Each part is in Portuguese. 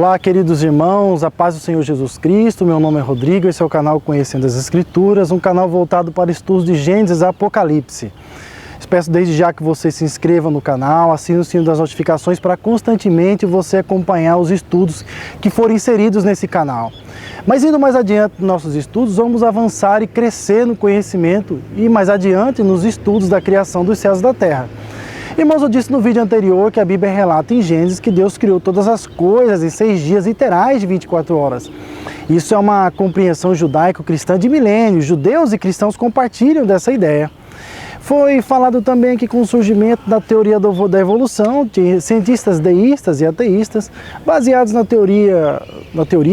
Olá, queridos irmãos, a paz do Senhor Jesus Cristo. Meu nome é Rodrigo, esse é o canal Conhecendo as Escrituras, um canal voltado para estudos de Gênesis e Apocalipse. Peço desde já que você se inscreva no canal, assine o sino das notificações para constantemente você acompanhar os estudos que forem inseridos nesse canal. Mas indo mais adiante nos nossos estudos, vamos avançar e crescer no conhecimento e mais adiante nos estudos da criação dos céus e da terra. Irmãos, eu disse no vídeo anterior que a Bíblia relata em Gênesis que Deus criou todas as coisas em 6 dias literais de 24 horas. Isso é uma compreensão judaico-cristã de milênios. Judeus e cristãos compartilham dessa ideia. Foi falado também que com o surgimento da teoria da evolução, de cientistas deístas e ateístas, baseados na teoria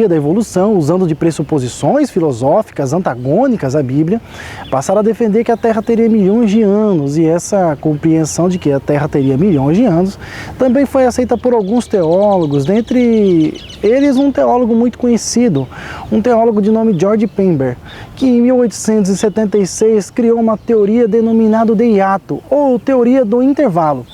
da evolução, usando de pressuposições filosóficas antagônicas à Bíblia, passaram a defender que a Terra teria milhões de anos, e essa compreensão de que a Terra teria milhões de anos também foi aceita por alguns teólogos, dentre eles um teólogo muito conhecido, um teólogo de nome George Pember, que em 1876 criou uma teoria denominada de hiato, ou teoria do intervalo,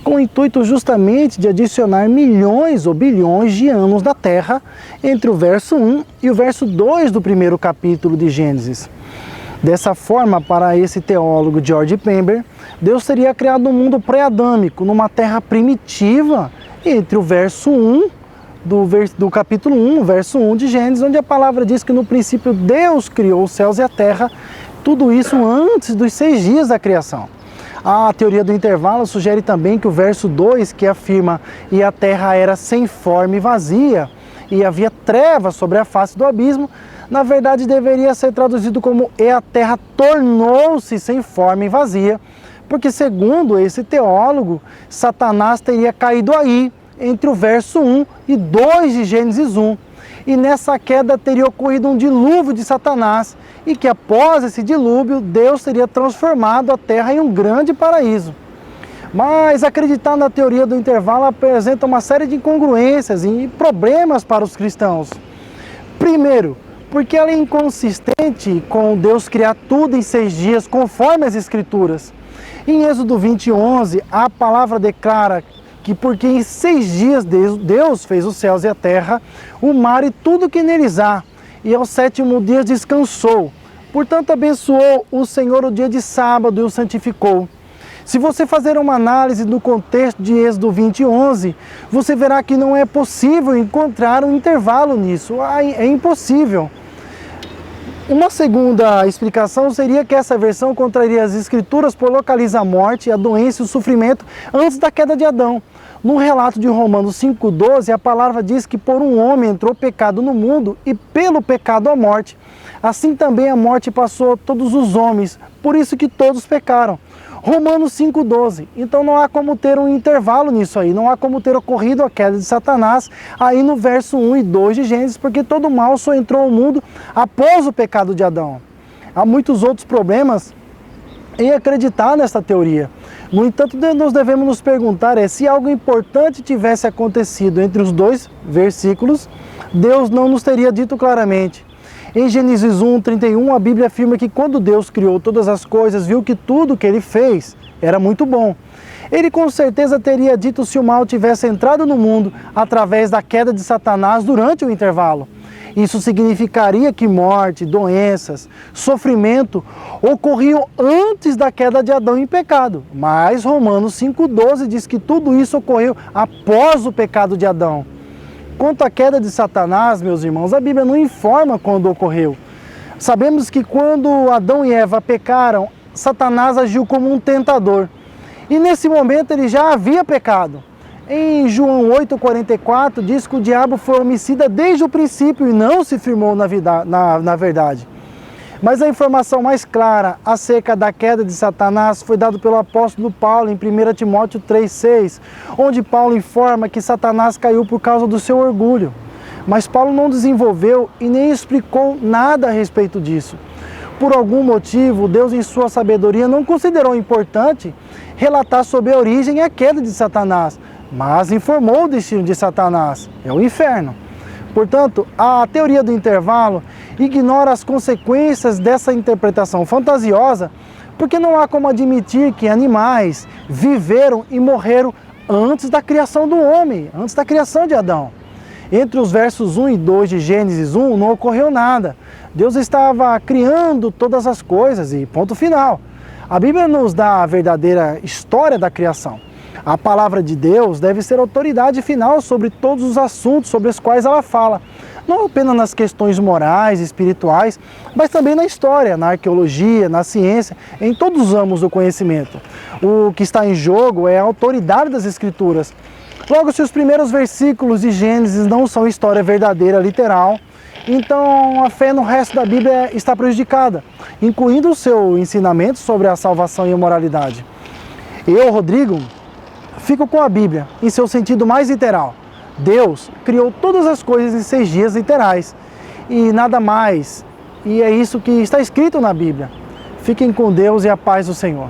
com o intuito justamente de adicionar milhões ou bilhões de anos da Terra entre o verso 1 e o verso 2 do primeiro capítulo de Gênesis. Dessa forma, para esse teólogo George Pember, Deus teria criado um mundo pré-adâmico, numa Terra primitiva, entre o verso 1 do capítulo 1, verso 1 de Gênesis, onde a palavra diz que no princípio Deus criou os céus e a terra, tudo isso antes dos 6 dias da criação. A teoria do intervalo sugere também que o verso 2, que afirma "e a terra era sem forma e vazia, e havia trevas sobre a face do abismo", na verdade deveria ser traduzido como "e a terra tornou-se sem forma e vazia", porque segundo esse teólogo, Satanás teria caído aí, entre o verso 1 e 2 de Gênesis 1. E nessa queda teria ocorrido um dilúvio de Satanás, e que após esse dilúvio, Deus teria transformado a terra em um grande paraíso. Mas acreditar na teoria do intervalo apresenta uma série de incongruências e problemas para os cristãos. Primeiro, porque ela é inconsistente com Deus criar tudo em 6 dias, conforme as Escrituras. Em Êxodo 20:11, a palavra declara que porque em 6 dias Deus fez os céus e a terra, o mar e tudo que neles há, e ao 7º dia descansou. Portanto, abençoou o Senhor o dia de sábado e o santificou. Se você fazer uma análise do contexto de Êxodo 20:11, você verá que não é possível encontrar um intervalo nisso, é impossível. Uma segunda explicação seria que essa versão contraria as Escrituras por localizar a morte, a doença e o sofrimento antes da queda de Adão. No relato de Romanos 5:12, a palavra diz que por um homem entrou o pecado no mundo e pelo pecado a morte. Assim também a morte passou a todos os homens, por isso que todos pecaram. Romanos 5:12. Então não há como ter um intervalo nisso aí, não há como ter ocorrido a queda de Satanás aí no verso 1 e 2 de Gênesis, porque todo mal só entrou ao mundo após o pecado de Adão. Há muitos outros problemas em acreditar nessa teoria. No entanto, nós devemos nos perguntar se algo importante tivesse acontecido entre os 2 versículos, Deus não nos teria dito claramente. Em Gênesis 1:31, a Bíblia afirma que quando Deus criou todas as coisas, viu que tudo que Ele fez era muito bom. Ele com certeza teria dito se o mal tivesse entrado no mundo através da queda de Satanás durante o intervalo. Isso significaria que morte, doenças, sofrimento ocorriam antes da queda de Adão em pecado. Mas Romanos 5:12 diz que tudo isso ocorreu após o pecado de Adão. Quanto à queda de Satanás, meus irmãos, a Bíblia não informa quando ocorreu. Sabemos que quando Adão e Eva pecaram, Satanás agiu como um tentador. E nesse momento ele já havia pecado. Em João 8:44 diz que o diabo foi homicida desde o princípio e não se firmou na verdade. Mas a informação mais clara acerca da queda de Satanás foi dada pelo apóstolo Paulo em 1 Timóteo 3:6, onde Paulo informa que Satanás caiu por causa do seu orgulho. Mas Paulo não desenvolveu e nem explicou nada a respeito disso. Por algum motivo, Deus em sua sabedoria não considerou importante relatar sobre a origem e a queda de Satanás, mas informou o destino de Satanás, é o inferno. Portanto, a teoria do intervalo ignora as consequências dessa interpretação fantasiosa, porque não há como admitir que animais viveram e morreram antes da criação do homem, antes da criação de Adão. Entre os versos 1 e 2 de Gênesis 1 não ocorreu nada. Deus estava criando todas as coisas e ponto final. A Bíblia nos dá a verdadeira história da criação. A palavra de Deus deve ser autoridade final sobre todos os assuntos sobre os quais ela fala. Não apenas nas questões morais, espirituais, mas também na história, na arqueologia, na ciência, em todos os ramos do conhecimento. O que está em jogo é a autoridade das Escrituras. Logo, se os primeiros versículos de Gênesis não são história verdadeira, literal, então a fé no resto da Bíblia está prejudicada, incluindo o seu ensinamento sobre a salvação e a moralidade. Eu, Rodrigo, fico com a Bíblia em seu sentido mais literal. Deus criou todas as coisas em 6 dias literais e nada mais. E é isso que está escrito na Bíblia. Fiquem com Deus e a paz do Senhor.